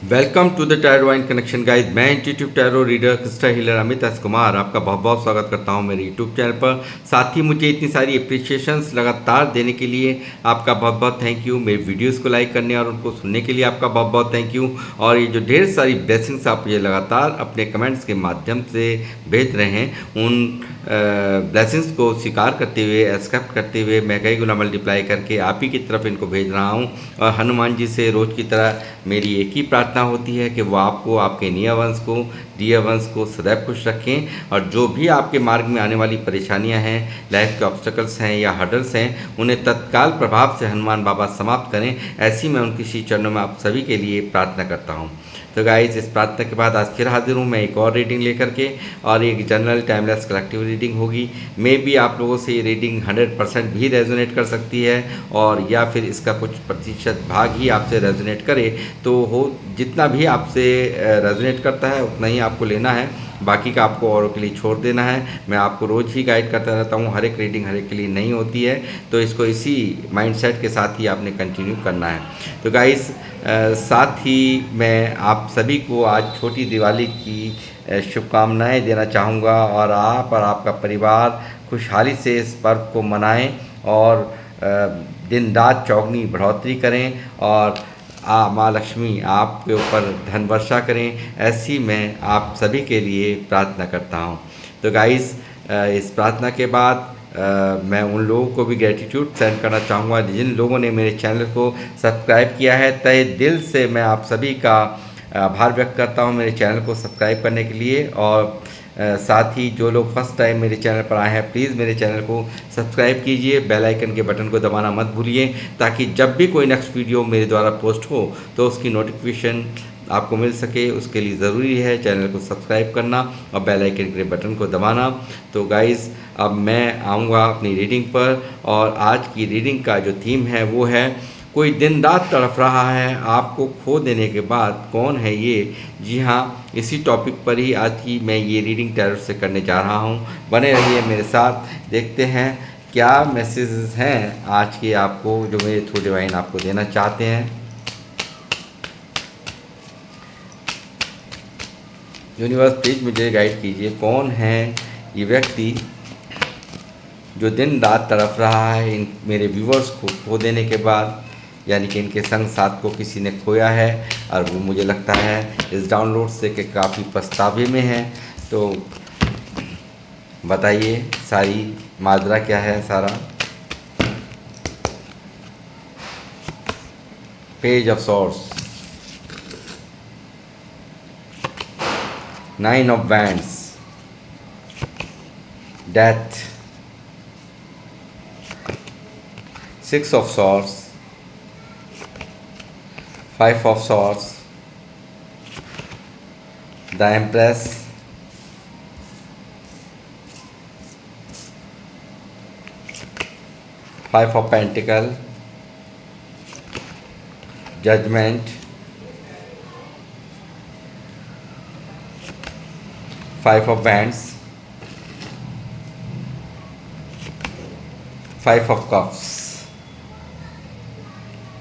Welcome to the tarot vine connection guys. मैं intuitive tarot reader crystal healer Amit S Kumar आपका बहुत बहुत स्वागत करता हूं मेरे यूट्यूब चैनल पर। साथ ही मुझे इतनी सारी अप्रिशिएशंस लगातार देने के लिए आपका बहुत बहुत थैंक यू। मेरे वीडियोस को लाइक करने और उनको सुनने के लिए आपका बहुत बहुत थैंक यू। और ये जो ढेर सारी ब्लेसिंग्स आप मुझे लगातार अपने कमेंट्स के माध्यम से भेज रहे हैं, उन ब्लेसिंग्स को स्वीकार करते हुए, एक्सेप्ट करते हुए मैं कई गुना मल्टीप्लाई करके आप ही की तरफ इनको भेज रहा हूँ। और हनुमान जी से रोज़ की तरह मेरी एक ही प्रार्थना होती है कि वो आपको, आपके नियर वंश को, डियर वंश को सदैव खुश रखें। और जो भी आपके मार्ग में आने वाली परेशानियां हैं, लाइफ के ऑब्स्टकल्स हैं या हर्डल्स हैं, उन्हें तत्काल प्रभाव से हनुमान बाबा समाप्त करें। ऐसी मैं उनकी श्री चरणों में आप सभी के लिए प्रार्थना करता हूँ। तो गाइस, इस प्रार्थना के बाद आज फिर हाजिर हूँ मैं एक और रीडिंग लेकर के, और एक जनरल टाइमलेस कलेक्टिव रीडिंग होगी। मे बी आप लोगों से ये रीडिंग 100% भी रेजोनेट कर सकती है, और या फिर इसका कुछ प्रतिशत भाग ही आपसे रेजोनेट करे। तो हो, जितना भी आपसे रेजोनेट करता है उतना ही आपको लेना है, बाकी का आपको औरों के लिए छोड़ देना है। मैं आपको रोज़ ही गाइड करता रहता हूँ, हर एक रीडिंग हर एक के लिए नहीं होती है, तो इसको इसी माइंडसेट के साथ ही आपने कंटिन्यू करना है। तो गाइस, साथ ही मैं आप सभी को आज छोटी दिवाली की शुभकामनाएं देना चाहूँगा, और आप और आपका परिवार खुशहाली से इस पर्व को मनाएं और दिन रात चौगनी बढ़ोतरी करें, और माँ लक्ष्मी आपके ऊपर धन वर्षा करें। ऐसी मैं आप सभी के लिए प्रार्थना करता हूँ। तो गाइस, इस प्रार्थना के बाद मैं उन लोगों को भी ग्रेटिट्यूड सेंड करना चाहूँगा जिन लोगों ने मेरे चैनल को सब्सक्राइब किया है। तहे दिल से मैं आप सभी का आभार व्यक्त करता हूँ मेरे चैनल को सब्सक्राइब करने के लिए। और साथ ही जो लोग फर्स्ट टाइम मेरे चैनल पर आए हैं, प्लीज़ मेरे चैनल को सब्सक्राइब कीजिए, बेल आइकन के बटन को दबाना मत भूलिए, ताकि जब भी कोई नेक्स्ट वीडियो मेरे द्वारा पोस्ट हो तो उसकी नोटिफिकेशन आपको मिल सके। उसके लिए ज़रूरी है चैनल को सब्सक्राइब करना और बेल आइकन के बटन को दबाना। तो गाइस, अब मैं आऊँगा अपनी रीडिंग पर, और आज की रीडिंग का जो थीम है वो है, कोई दिन रात तड़फ रहा है आपको खो देने के बाद, कौन है ये। जी हाँ, इसी टॉपिक पर ही आज की मैं ये रीडिंग टैरो से करने जा रहा हूँ। बने रहिए मेरे साथ, देखते हैं क्या मैसेजेस हैं आज के आपको जो मेरे थ्रू डिवाइन आपको देना चाहते हैं। यूनिवर्स प्लीज मुझे गाइड कीजिए, कौन है ये व्यक्ति जो दिन रात तड़फ रहा है इन मेरे व्यूवर्स को खो देने के बाद, यानी कि इनके संग साथ को किसी ने खोया है, और वो मुझे लगता है इस डाउनलोड से कि काफ़ी पछतावे में है। तो बताइए सारी माजरा क्या है सारा। Page of swords, 9 of wands, death, 6 of swords, 5 of swords, the empress, 5 of pentacle, judgment, 5 of wands, 5 of cups।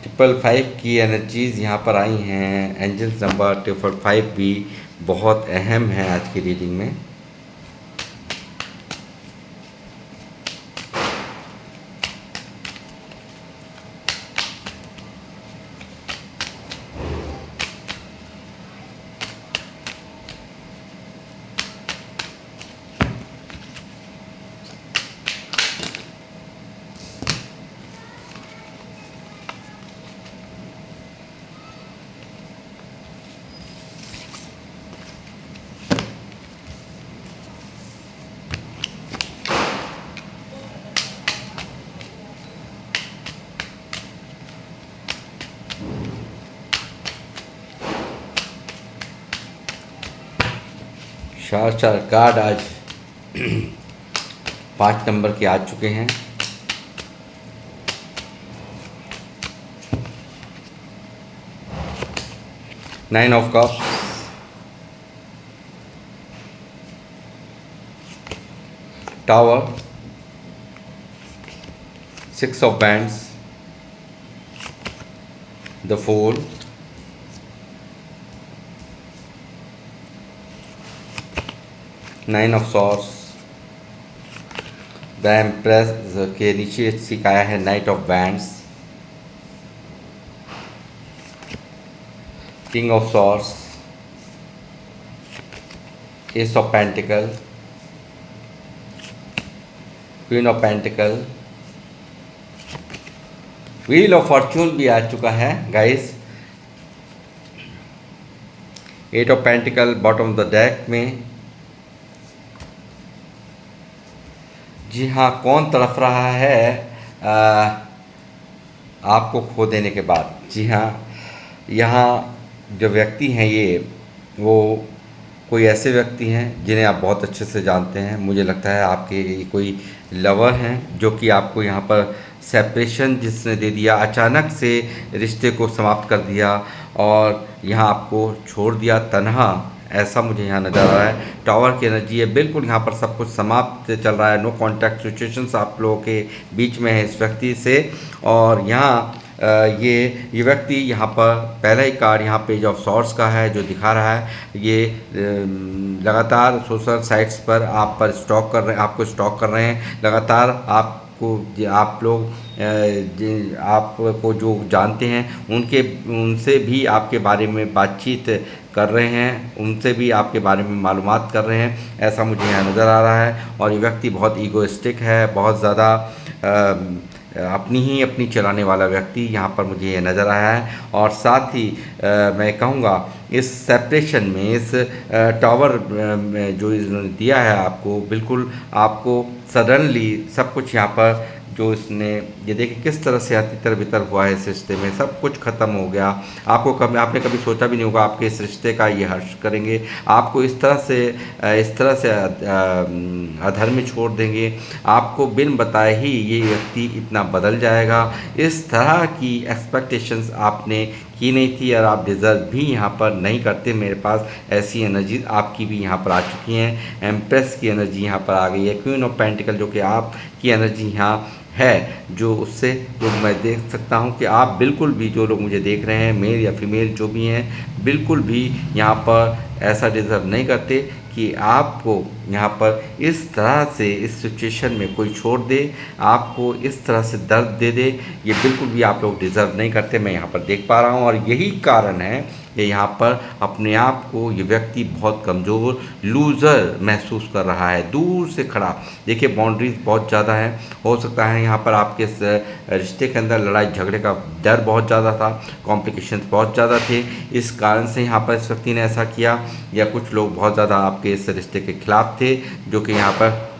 555 की एनर्जीज़ यहाँ पर आई हैं। एंजल्स नंबर 555 भी बहुत अहम है आज की रीडिंग में। चार कार्ड आज 5 नंबर के आ चुके हैं। Nine of cups, tower, 6 of wands, the fool, nine of swords, the empress के नीचे सिखाया है knight of wands, king of swords, ace of pentacle, queen of pentacle, wheel of fortune भी आ चुका है guys, eight of pentacle bottom of the deck में। जी हाँ, कौन तड़प रहा है आपको खो देने के बाद? जी हाँ, यहाँ जो व्यक्ति हैं वो कोई ऐसे व्यक्ति हैं जिन्हें आप बहुत अच्छे से जानते हैं। मुझे लगता है आपके ये कोई लवर हैं जो कि आपको यहाँ पर सेपरेशन जिसने दे दिया, अचानक से रिश्ते को समाप्त कर दिया और यहाँ आपको छोड़ दिया तन्हा, ऐसा मुझे यहाँ नज़र आ रहा है। टावर की एनर्जी है, बिल्कुल यहाँ पर सब कुछ समाप्त चल रहा है, नो कॉन्टैक्ट सिचुएशंस आप लोगों के बीच में है इस व्यक्ति से। और यहाँ ये व्यक्ति यहाँ पर पहला ही कार्ड यहाँ पेज ऑफ सॉर्ड्स का है जो दिखा रहा है ये लगातार सोशल साइट्स पर आप पर स्टॉक कर रहे हैं, आपको स्टॉक कर रहे हैं लगातार। आप लोग आपको जो जानते हैं उनसे भी आपके बारे में बातचीत कर रहे हैं, उनसे भी आपके बारे में मालूमात कर रहे हैं, ऐसा मुझे यहाँ नज़र आ रहा है। और ये व्यक्ति बहुत ईगोइस्टिक है, बहुत ज़्यादा अपनी चलाने वाला व्यक्ति यहाँ पर मुझे ये नज़र आया है। और साथ ही मैं कहूँगा इस सेपरेशन में, इस टावर में जो इन्होंने दिया है आपको, बिल्कुल आपको सडनली सब कुछ यहाँ पर जो इसने ये देखिए किस तरह से तितर बितर हुआ है इस रिश्ते में, सब कुछ ख़त्म हो गया। आपने कभी सोचा भी नहीं होगा आपके इस रिश्ते का ये हर्ष करेंगे, आपको इस तरह से अधर में छोड़ देंगे, आपको बिन बताए ही ये व्यक्ति इतना बदल जाएगा। इस तरह की एक्सपेक्टेशंस आपने की नहीं थी और आप डिज़र्व भी यहाँ पर नहीं करते। मेरे पास ऐसी एनर्जी आपकी भी यहाँ पर आ चुकी हैं, एम्प्रेस की एनर्जी यहाँ पर आ गई है, क्वीन ऑफ पेंटिकल जो कि आपकी एनर्जी यहाँ है, जो उससे जो मैं देख सकता हूँ कि आप बिल्कुल भी, जो लोग मुझे देख रहे हैं मेल या फीमेल जो भी हैं, बिल्कुल भी यहाँ पर ऐसा डिज़र्व नहीं करते कि आपको यहाँ पर इस तरह से इस सिचुएशन में कोई छोड़ दे, आपको इस तरह से दर्द दे दे, ये बिल्कुल भी आप लोग डिज़र्व नहीं करते। मैं यहाँ पर देख पा रहा हूँ और यही कारण है कि यहाँ पर अपने आप को ये व्यक्ति बहुत कमज़ोर, लूज़र महसूस कर रहा है, दूर से खड़ा। देखिए बाउंड्रीज बहुत ज़्यादा है, हो सकता है यहाँ पर आपके इस रिश्ते के अंदर लड़ाई झगड़े का डर बहुत ज़्यादा था, कॉम्प्लिकेशंस बहुत ज़्यादा थे, इस कारण से यहाँ पर इस व्यक्ति ने ऐसा किया। या कुछ लोग बहुत ज़्यादा आपके इस रिश्ते के खिलाफ थे जो कि यहाँ पर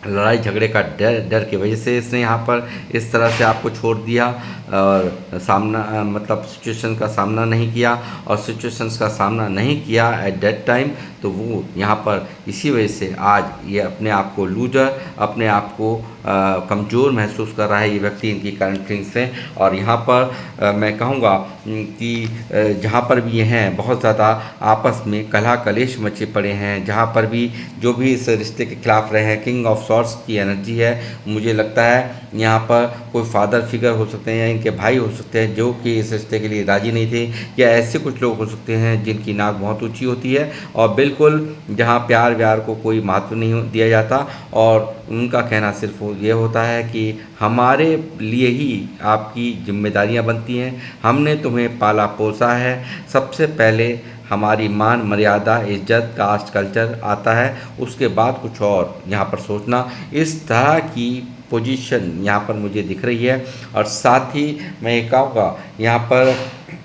लड़ाई झगड़े का डर की वजह से इसने यहाँ पर इस तरह से आपको छोड़ दिया और सामना मतलब सिचुएशन का सामना नहीं किया, और सिचुएशंस का सामना नहीं किया एट दैट टाइम, तो वो यहाँ पर इसी वजह से आज ये अपने आप को लूजर, अपने आप को कमज़ोर महसूस कर रहा है ये व्यक्ति इनकी करंट फीलिंग्स से। और यहाँ पर मैं कहूँगा कि जहाँ पर भी ये हैं बहुत ज़्यादा आपस में कलह कलेश मचे पड़े हैं, जहाँ पर भी जो भी इस रिश्ते के खिलाफ रहे हैं, किंग ऑफ सॉर्ड्स की एनर्जी है। मुझे लगता है यहाँ पर कोई फादर फिगर हो सकते हैं या इनके भाई हो सकते हैं जो कि इस रिश्ते के लिए राज़ी नहीं थे, या ऐसे कुछ लोग हो सकते हैं जिनकी नाक बहुत ऊंची होती है और बिल्कुल जहाँ प्यार व्यार को कोई महत्व नहीं दिया जाता, और उनका कहना सिर्फ ये होता है कि हमारे लिए ही आपकी जिम्मेदारियाँ बनती हैं, हमने तुम्हें पाला पोसा है, सबसे पहले हमारी मान मर्यादा इज्जत कास्ट कल्चर आता है, उसके बाद कुछ और यहाँ पर सोचना। इस तरह की पोजीशन यहाँ पर मुझे दिख रही है। और साथ ही मैं ये कहूँगा यहाँ पर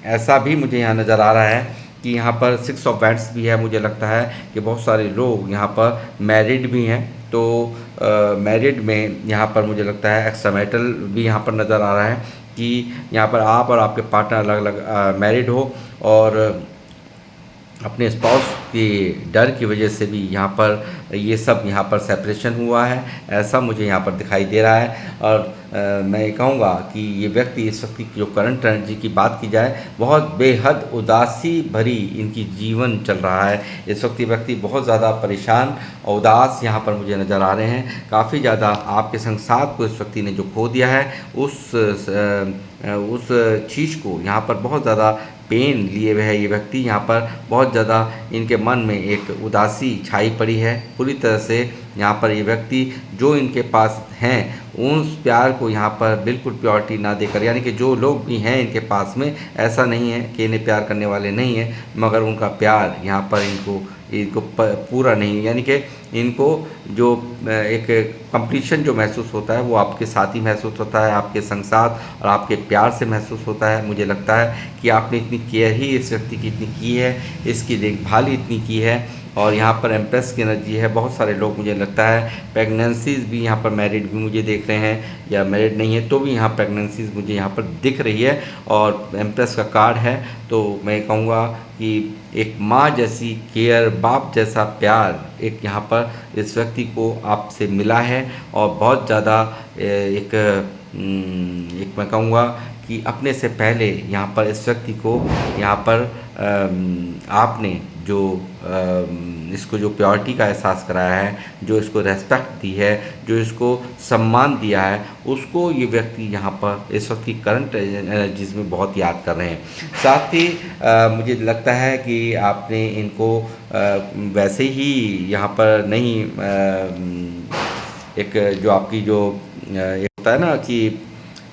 ऐसा भी मुझे यहाँ नज़र आ रहा है कि यहाँ पर 6 ऑफ वैंड्स भी है। मुझे लगता है कि बहुत सारे लोग यहाँ पर मैरिड भी हैं, तो मैरिड में यहाँ पर मुझे लगता है एक्स्ट्रामैरिटल भी यहाँ पर नज़र आ रहा है कि यहाँ पर आप और आपके पार्टनर अलग अलग मैरिड हो और अपने स्पाउस के डर की वजह से भी यहाँ पर ये सब यहाँ पर सेपरेशन हुआ है, ऐसा मुझे यहाँ पर दिखाई दे रहा है। और मैं कहूँगा कि ये व्यक्ति इस वक्त की जो करंट एनर्जी की बात की जाए, बहुत बेहद उदासी भरी इनकी जीवन चल रहा है। इस वक्त ये व्यक्ति बहुत ज़्यादा परेशान और उदास यहाँ पर मुझे नज़र आ रहे हैं। काफ़ी ज़्यादा आपके संग साथ को इस व्यक्ति ने जो खो दिया है उस चीज़ को यहाँ पर बहुत ज़्यादा पेन लिए हुए है ये व्यक्ति। यहाँ पर बहुत ज़्यादा इनके मन में एक उदासी छाई पड़ी है पूरी तरह से। यहाँ पर ये व्यक्ति जो इनके पास हैं उस प्यार को यहाँ पर बिल्कुल प्योरिटी ना देकर, यानी कि जो लोग भी हैं इनके पास में, ऐसा नहीं है कि इन्हें प्यार करने वाले नहीं हैं, मगर उनका प्यार यहाँ पर इनको पूरा नहीं, यानी कि इनको जो एक कंप्लीशन जो महसूस होता है वो आपके साथ ही महसूस होता है, आपके संग साथ और आपके प्यार से महसूस होता है। मुझे लगता है कि आपने इतनी केयर ही इस व्यक्ति की इतनी की है, इसकी देखभाल ही इतनी की है। और यहाँ पर एम्प्रेस की एनर्जी है। बहुत सारे लोग, मुझे लगता है प्रेगनेंसीज भी यहाँ पर, मैरिड भी मुझे देख रहे हैं या मैरिड नहीं है तो भी यहाँ प्रेगनेंसीज मुझे यहाँ पर दिख रही है और एम्प्रेस का कार्ड है। तो मैं कहूँगा कि एक माँ जैसी केयर, बाप जैसा प्यार एक यहाँ पर इस व्यक्ति को आपसे मिला है। और बहुत ज़्यादा एक मैं कहूँगा कि अपने से पहले यहाँ पर इस व्यक्ति को यहाँ पर आपने जो इसको जो प्योरिटी का एहसास कराया है, जो इसको रेस्पेक्ट दी है, जो इसको सम्मान दिया है, उसको ये व्यक्ति यहाँ पर इस वक्त की करंट एनर्जीज में बहुत याद कर रहे हैं। साथ ही मुझे लगता है कि आपने इनको वैसे ही यहाँ पर नहीं, एक जो आपकी जो एक होता है ना कि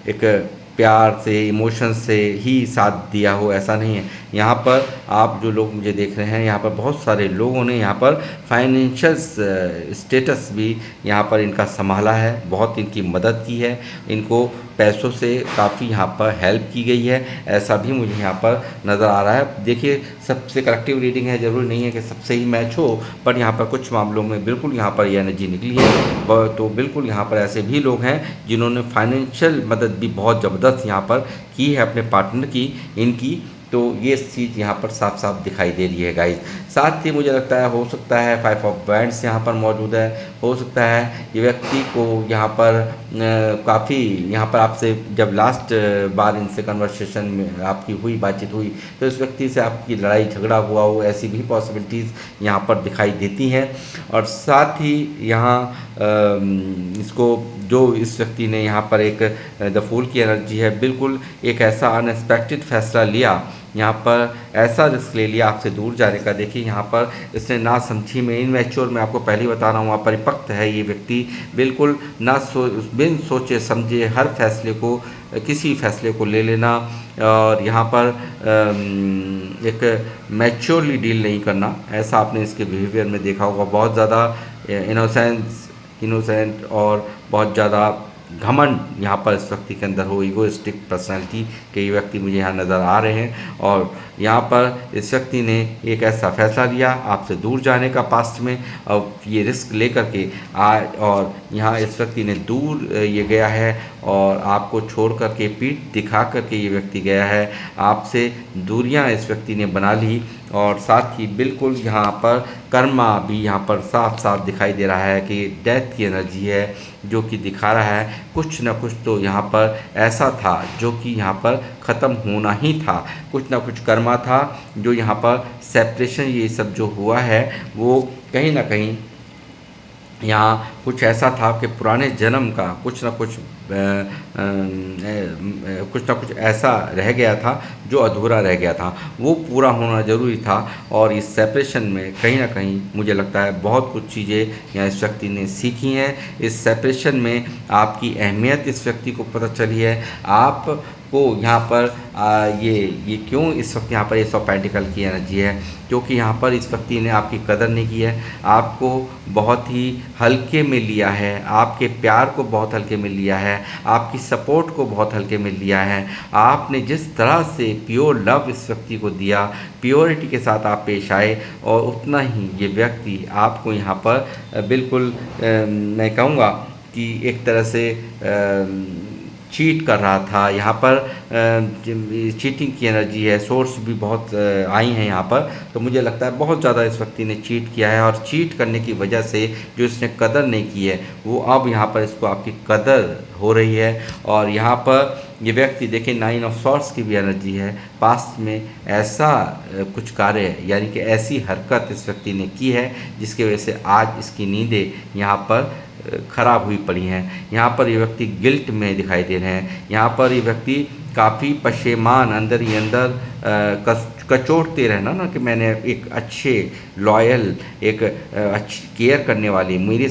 एक प्यार से, इमोशन से ही साथ दिया हो, ऐसा नहीं है। यहाँ पर आप जो लोग मुझे देख रहे हैं, यहाँ पर बहुत सारे लोगों ने यहाँ पर फाइनेंशियल स्टेटस भी यहाँ पर इनका संभाला है, बहुत इनकी मदद की है, इनको पैसों से काफ़ी यहाँ पर हेल्प की गई है, ऐसा भी मुझे यहाँ पर नज़र आ रहा है। देखिए, सबसे कलेक्टिव रीडिंग है, ज़रूरी नहीं है कि सबसे ही मैच हो, पर यहाँ पर कुछ मामलों में बिल्कुल यहाँ पर ये एनर्जी निकली है। तो बिल्कुल यहाँ पर ऐसे भी लोग हैं जिन्होंने फाइनेंशियल मदद भी बहुत ज़बरदस्त यहाँ पर की है अपने पार्टनर की, इनकी। तो ये चीज़ यहाँ पर साफ साफ दिखाई दे रही है गाइस। साथ ही मुझे लगता है, हो सकता है 5 ऑफ वैंड्स यहाँ पर मौजूद है, हो सकता है ये व्यक्ति को यहाँ पर काफ़ी यहाँ पर आपसे जब लास्ट बार इनसे कन्वर्सेशन में आपकी हुई, बातचीत हुई, तो इस व्यक्ति से आपकी लड़ाई झगड़ा हुआ हो, ऐसी भी पॉसिबिलिटीज़ यहाँ पर दिखाई देती हैं। और साथ ही यहाँ इसको जो इस व्यक्ति ने यहाँ पर एक द फूल की एनर्जी है, बिल्कुल एक ऐसा अनएक्सपेक्टेड फैसला लिया, यहाँ पर ऐसा रिस्क ले लिया आपसे दूर जाने का। देखिए, यहाँ पर इसने ना समझी में, इनमैच्योर, मैं आपको पहले ही बता रहा हूँ, अपरिपक्व है ये व्यक्ति, बिल्कुल बिन सोचे समझे हर फैसले को, किसी फैसले को ले लेना, और यहाँ पर एक मैच्योरली डील नहीं करना, ऐसा आपने इसके बिहेवियर में देखा होगा। बहुत ज़्यादा इनोसेंट और बहुत ज़्यादा घमंड यहाँ पर इस व्यक्ति के अंदर हो, ईगोइस्टिक पर्सनालिटी के ये व्यक्ति मुझे यहाँ नज़र आ रहे हैं। और यहाँ पर इस व्यक्ति ने एक ऐसा फैसला लिया आपसे दूर जाने का पास्ट में, और ये रिस्क लेकर के और यहाँ इस व्यक्ति ने दूर ये गया है और आपको छोड़ करके, पीठ दिखा करके ये व्यक्ति गया है, आपसे दूरियाँ इस व्यक्ति ने बना ली। और साथ ही बिल्कुल यहाँ पर कर्मा भी यहाँ पर साफ साफ दिखाई दे रहा है कि डेथ की एनर्जी है, जो कि दिखा रहा है कुछ ना कुछ तो यहाँ पर ऐसा था जो कि यहाँ पर ख़त्म होना ही था, कुछ ना कुछ कर्मा था जो यहाँ पर सेपरेशन, ये सब जो हुआ है वो कहीं ना कहीं यहाँ कुछ ऐसा था कि पुराने जन्म का कुछ ना कुछ ऐसा रह गया था जो अधूरा रह गया था, वो पूरा होना ज़रूरी था। और इस सेपरेशन में कहीं ना कहीं मुझे लगता है बहुत कुछ चीज़ें यहाँ इस व्यक्ति ने सीखी हैं। इस सेपरेशन में आपकी अहमियत इस व्यक्ति को पता चली है, आप को यहाँ पर ये क्यों इस वक्त यहाँ पर एस ऑफ पेंटिकल की एनर्जी है, क्योंकि यहाँ पर इस व्यक्ति ने आपकी कदर नहीं की है, आपको बहुत ही हल्के में लिया है, आपके प्यार को बहुत हल्के में लिया है, आपकी सपोर्ट को बहुत हल्के में लिया है। आपने जिस तरह से प्योर लव इस व्यक्ति को दिया, प्योरिटी के साथ आप पेश आए, और उतना ही ये व्यक्ति आपको यहाँ पर बिल्कुल मैं कहूँगा कि एक तरह से चीट कर रहा था। यहाँ पर चीटिंग की एनर्जी है, सोर्स भी बहुत आई हैं यहाँ पर। तो मुझे लगता है बहुत ज़्यादा इस व्यक्ति ने चीट किया है, और चीट करने की वजह से जो इसने कदर नहीं की है, वो अब यहाँ पर इसको आपकी कदर हो रही है। और यहाँ पर ये व्यक्ति देखिए 9 ऑफ सॉर्ड्स की भी एनर्जी है, पास्ट में ऐसा कुछ कार्य यानी कि ऐसी हरकत इस व्यक्ति ने की है जिसकी वजह से आज इसकी नींदें यहाँ पर खराब हुई पड़ी हैं। यहाँ पर ये व्यक्ति गिल्ट में दिखाई दे रहे हैं, यहाँ पर ये व्यक्ति काफ़ी पशेमान अंदर ही अंदर कचोटते रहना ना कि मैंने एक अच्छे लॉयल, एक अच्छी केयर करने वाले, मेरा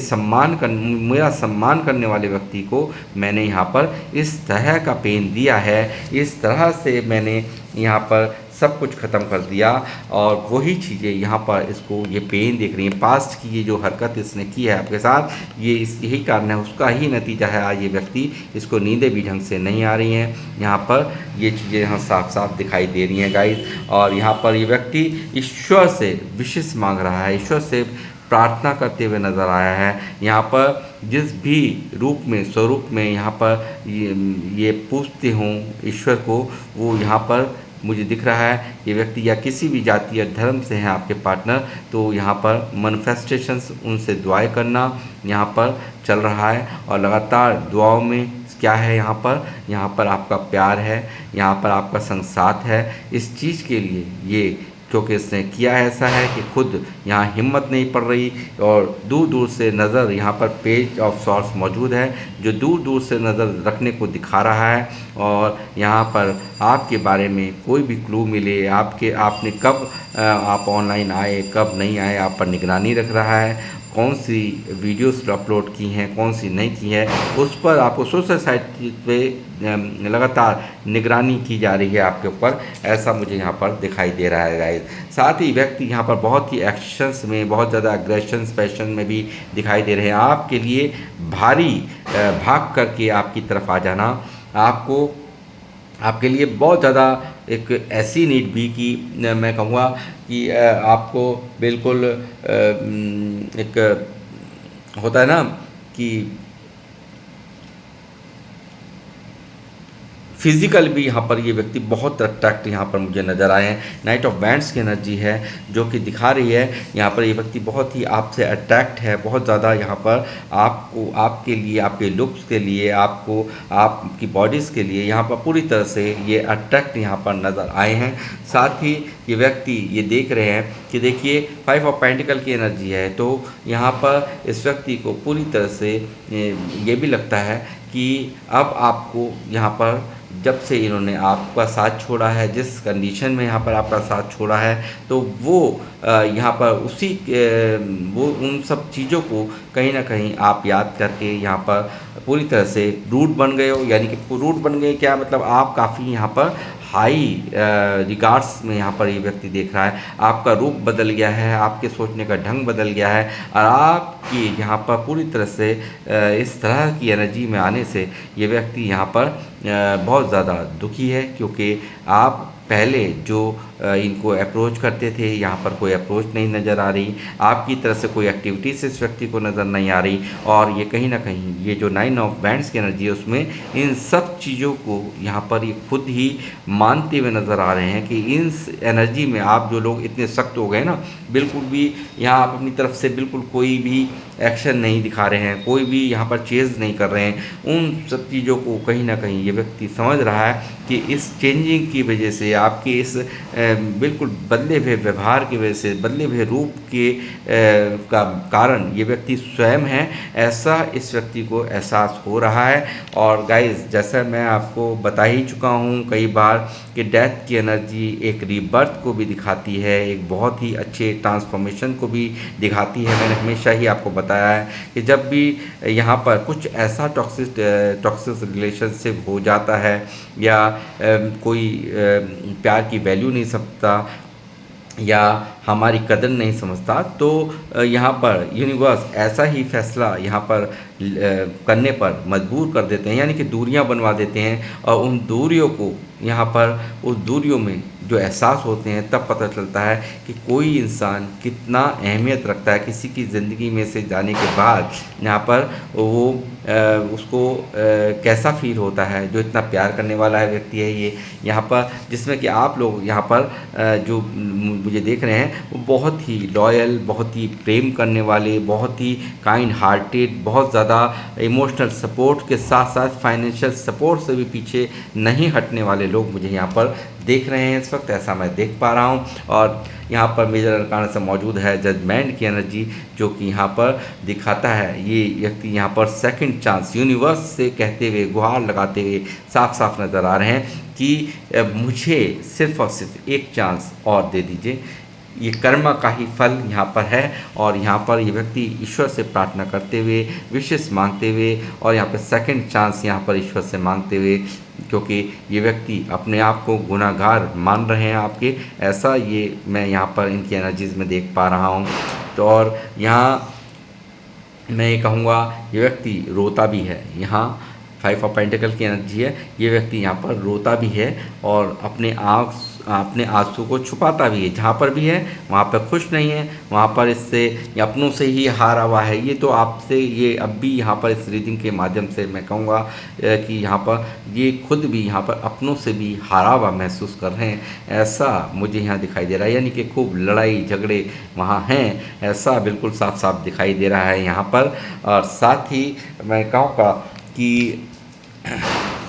सम्मान करने वाले व्यक्ति को मैंने यहाँ पर इस तरह का पेन दिया है, इस तरह से मैंने यहाँ पर सब कुछ ख़त्म कर दिया। और वही चीज़ें यहाँ पर इसको ये पेन देख रही हैं, पास्ट की ये जो हरकत इसने की है आपके साथ, यही कारण है, उसका ही नतीजा है आज ये व्यक्ति, इसको नींदें भी ढंग से नहीं आ रही हैं। यहाँ पर ये चीज़ें यहाँ साफ साफ दिखाई दे रही हैं गाइस। और यहाँ पर ये व्यक्ति ईश्वर से विशेष मांग रहा है, ईश्वर से प्रार्थना करते हुए नज़र आया है। यहाँ पर जिस भी रूप में, स्वरूप में यहाँ पर ये पूछते हों ईश्वर को, वो यहाँ पर मुझे दिख रहा है। ये व्यक्ति या किसी भी जाति या धर्म से हैं आपके पार्टनर, तो यहाँ पर मैनिफेस्टेशंस, उनसे दुआएं करना यहाँ पर चल रहा है। और लगातार दुआओं में क्या है, यहाँ पर आपका प्यार है, यहाँ पर आपका संग साथ है। इस चीज़ के लिए ये क्योंकि इसने किया ऐसा है कि खुद यहाँ हिम्मत नहीं पड़ रही, और दूर दूर से नज़र, यहाँ पर पेज ऑफ सॉर्ट्स मौजूद है जो दूर दूर से नज़र रखने को दिखा रहा है। और यहाँ पर आपके बारे में कोई भी क्लू मिले, आपने कब आप ऑनलाइन आए, कब नहीं आए, आप पर निगरानी रख रहा है। कौन सी वीडियोस अपलोड की हैं, कौन सी नहीं की है, उस पर आपको सोशल साइट पे लगातार निगरानी की जा रही है आपके ऊपर, ऐसा मुझे यहाँ पर दिखाई दे रहा है गाइस। साथ ही व्यक्ति यहाँ पर बहुत ही एक्शंस में, बहुत ज़्यादा एग्रेशन, पैशन में भी दिखाई दे रहे हैं। आपके लिए भारी भाग करके आपकी तरफ आ जाना, आपके लिए बहुत ज़्यादा एक ऐसी नीड भी कि मैं कहूँगा कि आपको बिल्कुल एक होता है ना कि फिज़िकल भी यहाँ पर ये व्यक्ति बहुत अट्रैक्ट यहाँ पर मुझे नज़र आए हैं। नाइट ऑफ बैंड्स की एनर्जी है जो कि दिखा रही है यहाँ पर ये व्यक्ति बहुत ही आपसे अट्रैक्ट है, बहुत ज़्यादा यहाँ पर आपको, आपके लिए, आपके लुक्स के लिए, आपको, आपकी बॉडीज़ के लिए यहाँ पर पूरी तरह से ये अट्रैक्ट यहाँ पर नज़र आए हैं। साथ ही ये व्यक्ति ये देख रहे हैं कि देखिए 5 ऑफ पेंटिकल की एनर्जी है, तो यहाँ पर इस व्यक्ति को पूरी तरह से ये भी लगता है कि अब आपको यहाँ पर, जब से इन्होंने आपका साथ छोड़ा है, जिस कंडीशन में यहाँ पर आपका साथ छोड़ा है, तो वो यहाँ पर वो उन सब चीज़ों को कहीं ना कहीं आप याद करके यहाँ पर पूरी तरह से रूट बन गए हो। यानी कि रूट बन गए क्या मतलब, आप काफ़ी यहाँ पर हाई रिगार्ड्स में यहाँ पर ये व्यक्ति देख रहा है। आपका रूप बदल गया है, आपके सोचने का ढंग बदल गया है, और आपकी यहाँ पर पूरी तरह से इस तरह की एनर्जी में आने से ये व्यक्ति यहाँ पर बहुत ज़्यादा दुखी है, क्योंकि आप पहले जो इनको अप्रोच करते थे, यहाँ पर कोई अप्रोच नहीं नज़र आ रही, आपकी तरफ से कोई एक्टिविटीज़ इस व्यक्ति को नज़र नहीं आ रही। और ये कहीं ना कहीं ये जो 9 ऑफ बैंड्स की एनर्जी है उसमें इन सब चीज़ों को यहाँ पर ये खुद ही मानते हुए नज़र आ रहे हैं कि इन एनर्जी में आप जो लोग इतने सख्त हो गए ना, बिल्कुल भी यहाँ आप अपनी तरफ से बिल्कुल कोई भी एक्शन नहीं दिखा रहे हैं, कोई भी यहाँ पर चेज़ नहीं कर रहे हैं, उन सब चीज़ों को कहीं ना कहीं ये व्यक्ति समझ रहा है कि इस चेंजिंग की वजह से, आपके इस बिल्कुल बदले हुए व्यवहार की वजह से, बदले हुए रूप के का कारण ये व्यक्ति स्वयं है, ऐसा इस व्यक्ति को एहसास हो रहा है। और गाइस, जैसा मैं आपको बता ही चुका हूँ कई बार कि डेथ की एनर्जी एक रीबर्थ को भी दिखाती है, एक बहुत ही अच्छे ट्रांसफॉर्मेशन को भी दिखाती है। मैंने हमेशा ही आपको बताया है कि जब भी यहाँ पर कुछ ऐसा टॉक्सिक रिलेशनशिप हो जाता है, या कोई प्यार की वैल्यू नहीं समझता, या हमारी कदर नहीं समझता, तो यहाँ पर यूनिवर्स ऐसा ही फैसला यहाँ पर करने पर मजबूर कर देते हैं, यानी कि दूरियां बनवा देते हैं। और उन दूरियों को यहाँ पर, उस दूरियों में जो एहसास होते हैं, तब पता चलता है कि कोई इंसान कितना अहमियत रखता है किसी की ज़िंदगी में से जाने के बाद। यहाँ पर वो उसको कैसा फील होता है, जो इतना प्यार करने वाला है व्यक्ति है ये यहाँ पर, जिसमें कि आप लोग यहाँ पर जो मुझे देख रहे हैं वो बहुत ही लॉयल, बहुत ही प्रेम करने वाले, बहुत ही काइंड हार्टेड, बहुत ज़्यादा इमोशनल सपोर्ट के साथ साथ फाइनेंशियल सपोर्ट से भी पीछे नहीं हटने वाले लोग मुझे यहाँ पर देख रहे हैं इस वक्त, ऐसा मैं देख पा रहा हूँ। और यहाँ पर मेजर अरकान से मौजूद है जजमेंट की एनर्जी, जो कि यहाँ पर दिखाता है ये व्यक्ति यहाँ पर सेकंड चांस यूनिवर्स से कहते हुए, गुहार लगाते हुए साफ साफ नज़र आ रहे हैं कि मुझे सिर्फ और सिर्फ एक चांस और दे दीजिए। ये कर्म का ही फल यहाँ पर है। और यहाँ पर ये व्यक्ति ईश्वर से प्रार्थना करते हुए, विशेष मांगते हुए, और यहाँ पर सेकंड चांस यहाँ पर ईश्वर से मांगते हुए, क्योंकि ये व्यक्ति अपने आप को गुनाहगार मान रहे हैं आपके, ऐसा ये मैं यहाँ पर इनकी एनर्जीज़ में देख पा रहा हूँ। तो और यहाँ मैं ये कहूँगा ये व्यक्ति रोता भी है। यहाँ 5 ऑफ पेंटिकल की एनर्जी है, ये व्यक्ति यहाँ पर रोता भी है और अपने आंसू को छुपाता भी है। जहाँ पर भी है वहाँ पर खुश नहीं है, वहाँ पर इससे अपनों से ही हारा हुआ है। ये तो आपसे ये अब भी यहाँ पर इस रीडिंग के माध्यम से मैं कहूँगा कि यहाँ पर ये खुद भी यहाँ पर अपनों से भी हारा हुआ महसूस कर रहे हैं, ऐसा मुझे यहाँ दिखाई दे रहा है। यानी कि खूब लड़ाई झगड़े वहाँ हैं, ऐसा बिल्कुल साफ साफ दिखाई दे रहा है यहाँ पर। और साथ ही मैं कहूँगा कि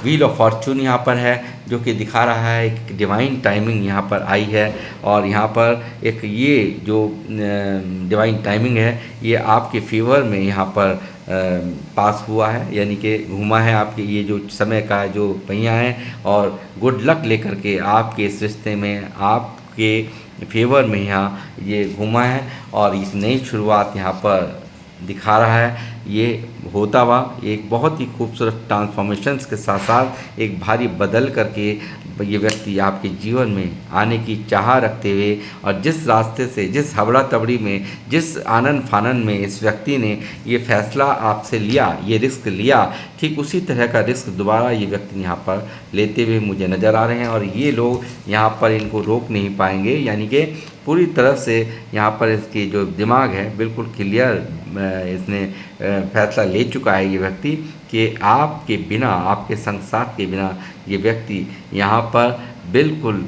व्हील ऑफ फॉर्चून यहाँ पर है, जो कि दिखा रहा है एक डिवाइन टाइमिंग यहाँ पर आई है। और यहाँ पर एक ये जो डिवाइन टाइमिंग है ये आपके फेवर में यहाँ पर पास हुआ है, यानी कि घूमा है आपके ये जो समय का जो पहिया है, और गुड लक लेकर के आपके इस रिश्ते में आपके फेवर में यहाँ ये घूमा है। और इस नई शुरुआत यहाँ पर दिखा रहा है। ये होता हुआ एक बहुत ही खूबसूरत ट्रांसफॉर्मेशंस के साथ साथ एक भारी बदल करके ये व्यक्ति आपके जीवन में आने की चाह रखते हुए, और जिस रास्ते से, जिस हबड़ा तबड़ी में, जिस आनन फानन में इस व्यक्ति ने ये फैसला आपसे लिया, ये रिस्क लिया, ठीक उसी तरह का रिस्क दोबारा ये व्यक्ति यहाँ पर लेते हुए मुझे नज़र आ रहे हैं। और ये लोग यहाँ पर इनको रोक नहीं पाएंगे, यानी कि पूरी तरह से यहाँ पर इसकी जो दिमाग है बिल्कुल क्लियर इसने फैसला ले चुका है ये व्यक्ति कि आपके बिना, आपके संग साथ के बिना ये व्यक्ति यहाँ पर बिल्कुल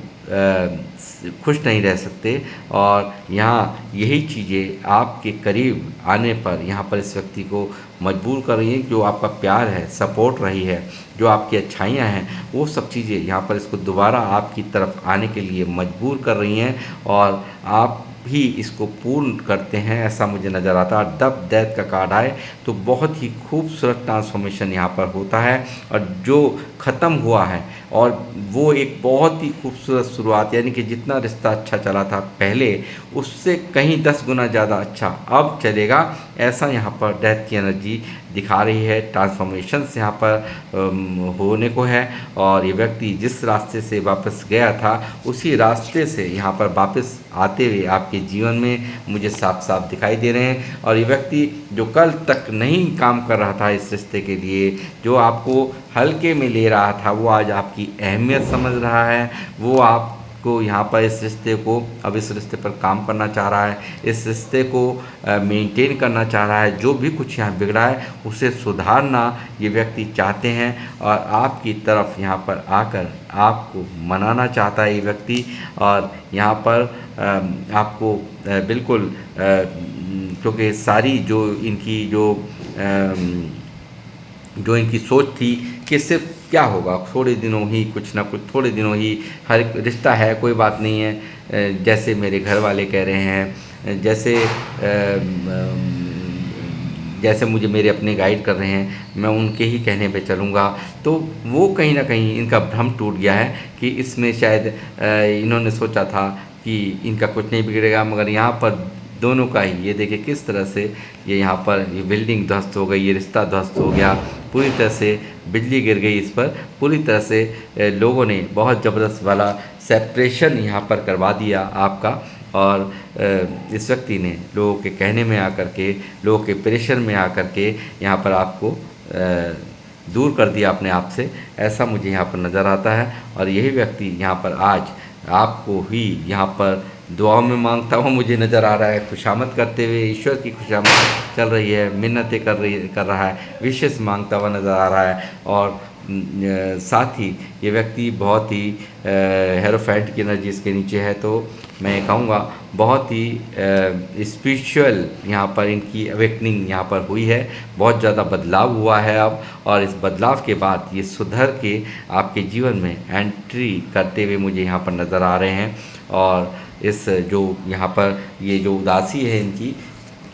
खुश नहीं रह सकते। और यहाँ यही चीज़ें आपके करीब आने पर यहाँ पर इस व्यक्ति को मजबूर कर रही हैं। जो आपका प्यार है, सपोर्ट रही है, जो आपकी अच्छाइयाँ हैं, वो सब चीज़ें यहाँ पर इसको दोबारा आपकी तरफ आने के लिए मजबूर कर रही हैं, और आप भी इसको पूर्ण करते हैं, ऐसा मुझे नज़र आता है। जब डेथ का कार्ड आए तो बहुत ही खूबसूरत ट्रांसफॉर्मेशन यहाँ पर होता है, और जो ख़त्म हुआ है और वो एक बहुत ही खूबसूरत शुरुआत, यानी कि जितना रिश्ता अच्छा चला था पहले उससे कहीं 10 गुना ज़्यादा अच्छा अब चलेगा, ऐसा यहाँ पर डेथ की एनर्जी दिखा रही है। ट्रांसफॉर्मेशंस यहाँ पर होने को है, और ये व्यक्ति जिस रास्ते से वापस गया था उसी रास्ते से यहाँ पर वापस आते हुए आपके जीवन में मुझे साफ साफ दिखाई दे रहे हैं। और ये व्यक्ति जो कल तक नहीं काम कर रहा था इस रिश्ते के लिए, जो आपको हल्के में ले रहा था, वो आज आपकी अहमियत समझ रहा है। वो आपको यहाँ पर इस रिश्ते को, अब इस रिश्ते पर काम करना चाह रहा है, इस रिश्ते को मेंटेन करना चाह रहा है। जो भी कुछ यहाँ बिगड़ा है उसे सुधारना ये व्यक्ति चाहते हैं, और आपकी तरफ यहाँ पर आकर आपको मनाना चाहता है ये व्यक्ति। और यहाँ पर आपको बिल्कुल, क्योंकि सारी जो इनकी जो इनकी सोच थी कि सिर्फ क्या होगा, थोड़े दिनों ही कुछ ना कुछ, थोड़े दिनों ही हर एक रिश्ता है, कोई बात नहीं है, जैसे मेरे घर वाले कह रहे हैं, जैसे मुझे मेरे अपने गाइड कर रहे हैं, मैं उनके ही कहने पे चलूँगा। तो वो कहीं ना कहीं इनका भ्रम टूट गया है कि इसमें शायद इन्होंने सोचा था कि इनका कुछ नहीं बिगड़ेगा, मगर यहाँ पर दोनों का ही, ये देखिए किस तरह से ये यहाँ पर ये बिल्डिंग ध्वस्त हो गई, ये रिश्ता ध्वस्त हो गया, पूरी तरह से बिजली गिर गई इस पर, पूरी तरह से लोगों ने बहुत ज़बरदस्त वाला सेपरेशन यहाँ पर करवा दिया आपका। और इस व्यक्ति ने लोगों के कहने में आकर के, लोगों के प्रेशर में आकर के यहाँ पर आपको दूर कर दिया अपने आप से, ऐसा मुझे यहाँ पर नज़र आता है। और यही व्यक्ति यहाँ पर आज आपको ही यहाँ पर दुआओं में मांगता हुआ मुझे नज़र आ रहा है, खुशामद करते हुए, ईश्वर की खुशामद चल रही है, मिन्नतें कर रहा है, विशेष मांगता हुआ नज़र आ रहा है। और साथ ही ये व्यक्ति बहुत ही हेरोफेंट की एनर्जी इसके नीचे है, तो मैं कहूँगा बहुत ही स्पिरिचुअल यहाँ पर इनकी अवेकनिंग यहाँ पर हुई है, बहुत ज़्यादा बदलाव हुआ है अब, और इस बदलाव के बाद ये सुधर के आपके जीवन में एंट्री करते हुए मुझे यहाँ पर नज़र आ रहे हैं। और इस जो यहाँ पर ये जो उदासी है इनकी,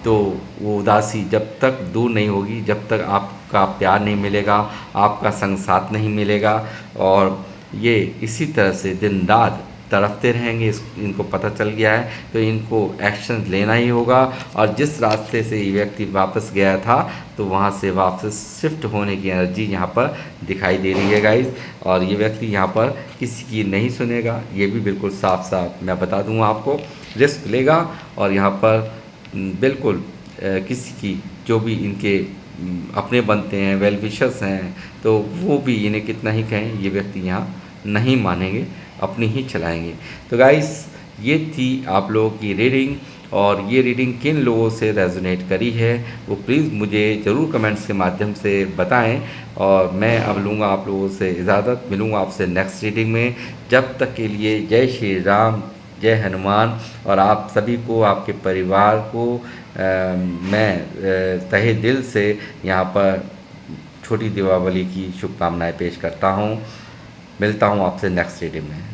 तो वो उदासी जब तक दूर नहीं होगी, जब तक आपका प्यार नहीं मिलेगा, आपका संग साथ नहीं मिलेगा, और ये इसी तरह से दिन रात तड़पते रहेंगे। इनको पता चल गया है, तो इनको एक्शन लेना ही होगा। और जिस रास्ते से ये व्यक्ति वापस गया था, तो वहाँ से वापस शिफ्ट होने की एनर्जी यहाँ पर दिखाई दे रही है गाइज। और ये व्यक्ति यहाँ पर किसी की नहीं सुनेगा, ये भी बिल्कुल साफ साफ मैं बता दूँगा आपको। रिस्क लेगा और यहाँ पर बिल्कुल किसी की जो भी इनके अपने बनते हैं, वेल विशर्स हैं, तो वो भी इन्हें कितना ही कहें, ये व्यक्ति यहाँ नहीं मानेंगे, अपनी ही चलाएंगे। तो गाइस, ये थी आप लोगों की रीडिंग, और ये रीडिंग किन लोगों से रेजोनेट करी है वो प्लीज़ मुझे ज़रूर कमेंट्स के माध्यम से बताएं। और मैं अब लूँगा आप लोगों से इजाज़त, मिलूँगा आपसे नेक्स्ट रीडिंग में। जब तक के लिए जय श्री राम, जय हनुमान। और आप सभी को, आपके परिवार को मैं तहे दिल से यहाँ पर छोटी दीपावली की शुभकामनाएं पेश करता हूँ। मिलता हूँ आपसे नेक्स्ट रीडिंग में।